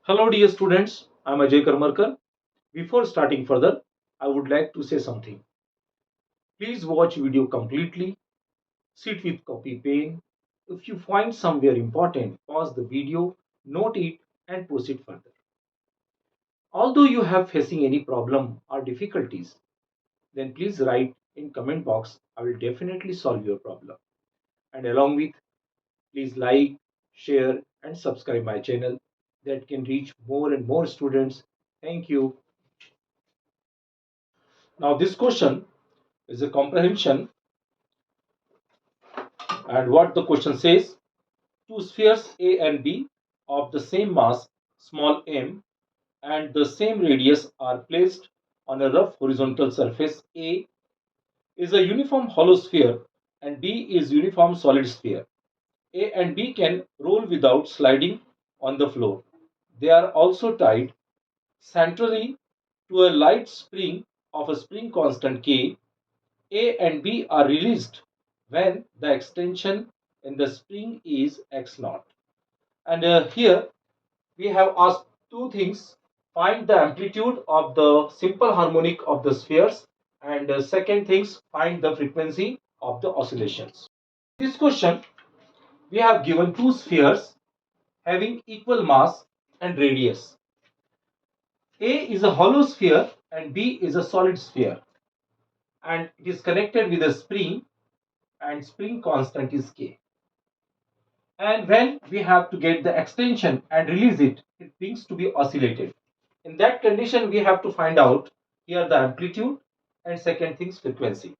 Hello dear students, I am Ajay Karmarkar. Before starting further, I would like to say something. Please watch video completely, sit with copy pen. If you find somewhere important, pause the video, note it and proceed further. Although you have facing any problem or difficulties, then please write in comment box. I will definitely solve your problem. And along with, please like, share and subscribe my channel that can reach more and more students. Thank you. Now this question is a comprehension, and what the question says: two spheres A and B of the same mass small m and the same radius are placed on a rough horizontal surface. A is a uniform hollow sphere and B is uniform solid sphere. A and B can roll without sliding on the floor. They are also tied centrally to a light spring of a spring constant K. A and B are released when the extension in the spring is x naught. And here we have asked two things: find the amplitude of the simple harmonic of the spheres, and second things, find the frequency of the oscillations. This question, we have given two spheres having equal mass and radius. A is a hollow sphere and B is a solid sphere, and it is connected with a spring, and spring constant is K. And when we have to get the extension and release it, it needs to be oscillated. In that condition, we have to find out here the amplitude and second things frequency.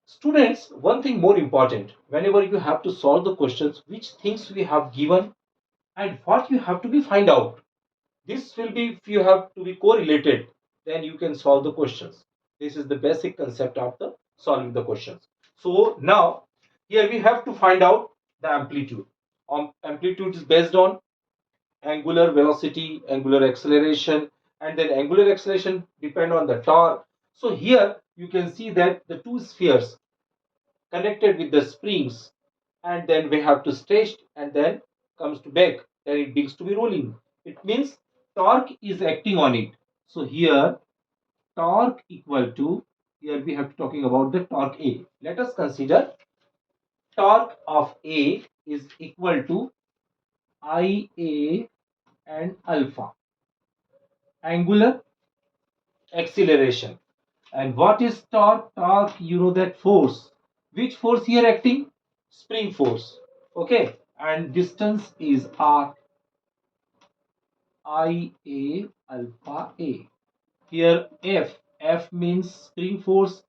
Students, one thing more important, whenever you have to solve the questions, which things we have given and what you have to be find out. This will be, if you have to be correlated, then you can solve the questions. This is the basic concept of the solving the questions. So now here we have to find out the amplitude. Amplitude is based on angular velocity, angular acceleration, and then angular acceleration depend on the torque. So here you can see that the two spheres connected with the springs, and then we have to stretch and then comes to back, then it begins to be rolling. It means torque is acting on it. So here torque equal to, here we have to talking about the torque A. Let us consider torque of A is equal to IA and alpha, angular acceleration. And what is torque? Torque, you know that force. Which force here acting? Spring force. Okay. And distance is R, IA alpha A. Here F means spring force,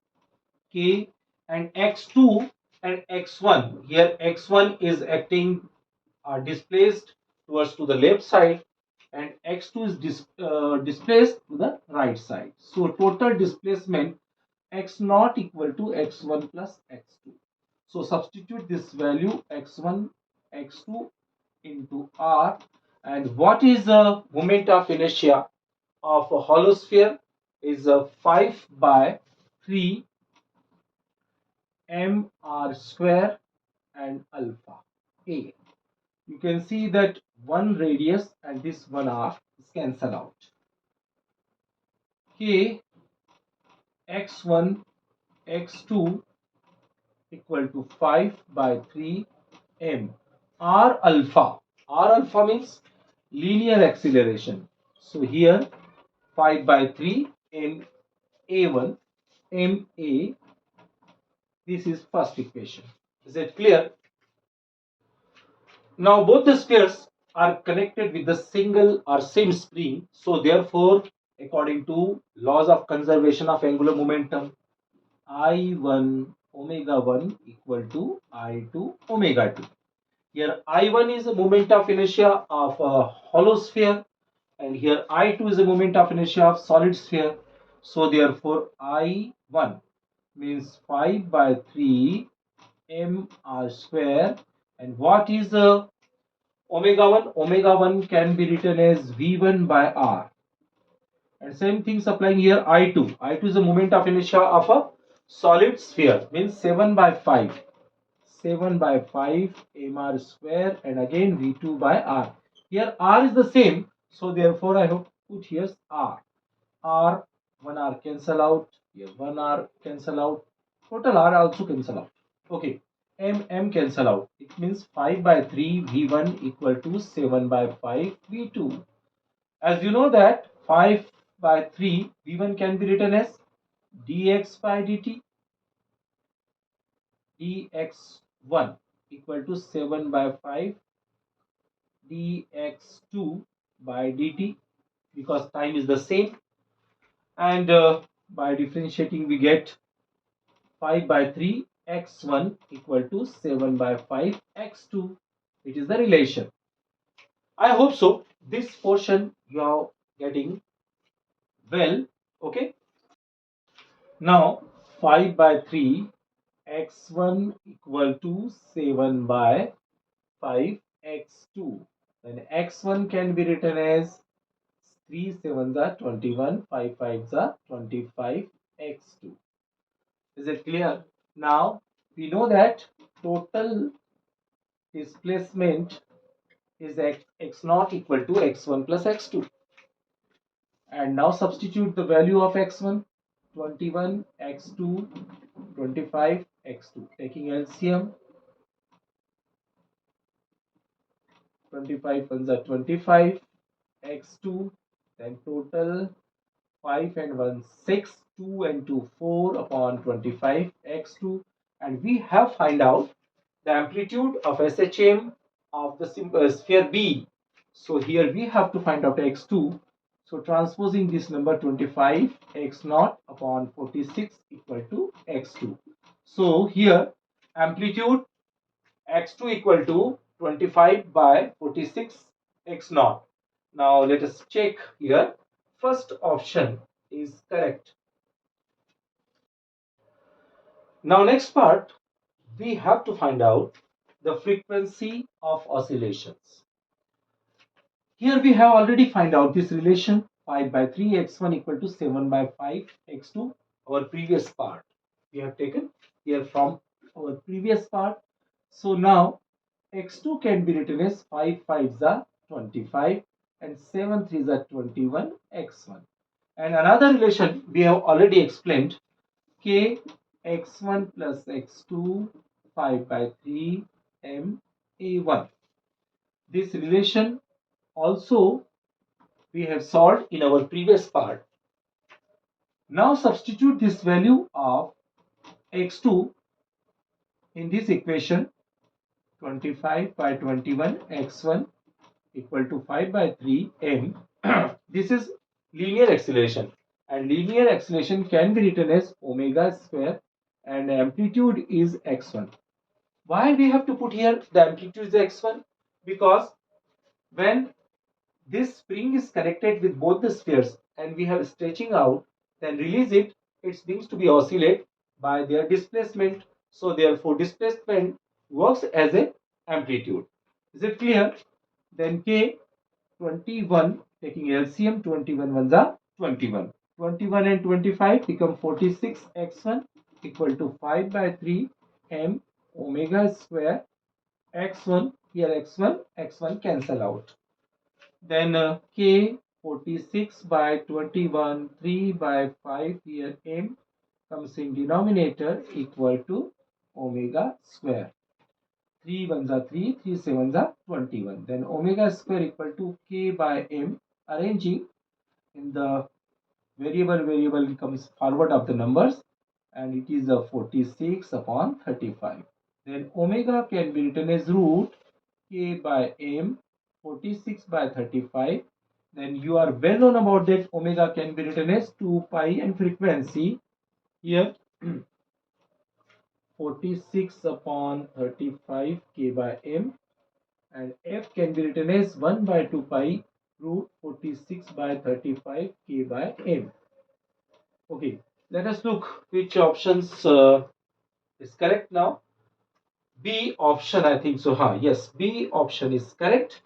K, and X2 and X1. Here X1 is acting displaced towards to the left side, and X2 is displaced to the right side. So total displacement x naught equal to x1 plus x2. So substitute this value x1 x2 into r. And what is the moment of inertia of a hollow sphere? Is 5 by 3 mr square and alpha a. You can see that one radius and this one r is cancelled out. K x1 x2 equal to 5 by 3 m. R alpha. R alpha means linear acceleration. So here 5 by 3 m a1 m a. This is first equation. Is it clear? Now both the spheres are connected with the single or same spring. So therefore, according to laws of conservation of angular momentum, I1 omega 1 equal to I2 omega 2. Here I1 is a moment of inertia of a hollow sphere, and here I2 is a moment of inertia of solid sphere. So therefore I1 means 5 by 3 mr square. And what is omega 1? Omega 1 can be written as V1 by R. And same things applying here. I2. I2 is a moment of inertia of a solid sphere, means 7 by 5. 7 by 5 mr square, and again V2 by R. Here R is the same, so therefore I have put here R. R, 1 R cancel out, here 1 R cancel out, total R also cancel out. Okay, M cancel out. It means 5 by 3 V1 equal to 7 by 5 V2. As you know that 5 by 3 V1 can be written as dx by dt, dx1 equal to 7 by 5 dx2 by dt, because time is the same, and by differentiating we get 5 by 3 x1 equal to 7 by 5 x2. It is the relation. I hope so. This portion you are getting well. Okay. Now 5 by 3 x1 equal to 7 by 5 x2. Then x1 can be written as 3 sevens are 21, 5 fives are 25 x2. Is it clear? Now we know that total displacement is x naught equal to x1 plus x2. And now substitute the value of x1, 21, x2, 25, x2. Taking LCM, 25 ones are 25, x2, then total 5 and 1 6, 2 and 2 4 upon 25 x2, and we have find out the amplitude of SHM of the sphere B. So here we have to find out x2. So transposing this number 25 x naught upon 46 equal to x2. So here amplitude x2 equal to 25 by 46 x naught. Now let us check here. First option is correct. Now next part, we have to find out the frequency of oscillations. Here we have already find out this relation 5 by 3 x1 equal to 7 by 5 x2, our previous part. We have taken here from our previous part. So now x2 can be written as 5 5s are 25 and 7 3s are 21 x1. And another relation we have already explained, k x1 plus x2 5 by 3 m a1. This relation also we have solved in our previous part. Now substitute this value of x2 in this equation, 25 by 21 x1 equal to 5 by 3 m. This is linear acceleration, and linear acceleration can be written as omega square, and amplitude is x1. Why we have to put here the amplitude is x1? Because when this spring is connected with both the spheres and we have stretching out, then release it, it begins to be oscillate by their displacement. So therefore displacement works as a amplitude. Is it clear? Then k 21, taking LCM, 21 ones are 21. 21 and 25 become 46 x1 equal to 5 by 3 m omega square x1. Here x1 cancel out. Then k 46 by 21, 3 by 5, here m comes in denominator equal to omega square. 3 ones are 3, 3 sevens are 21. Then omega square equal to k by m. Arranging in the variable comes forward of the numbers, and it is a 46 upon 35. Then omega can be written as root k by m, 46 by 35. Then you are well known about that omega can be written as 2 pi, and frequency here 46 upon 35 k by m, and f can be written as 1 by 2 pi root 46 by 35 k by m. Okay, let us look which options is correct now. B option, I think so. Yes, B option is correct,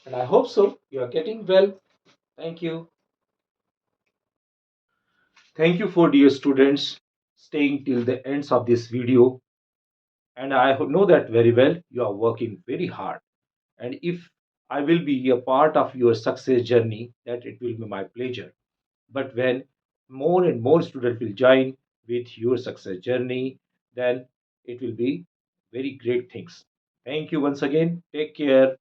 and I hope so. You are getting well. Thank you. Thank you for dear students staying till the ends of this video, and I know that very well. You are working very hard, and if I will be a part of your success journey, that it will be my pleasure. But when more and more students will join with your success journey, then it will be very great things. Thank you once again. Take care.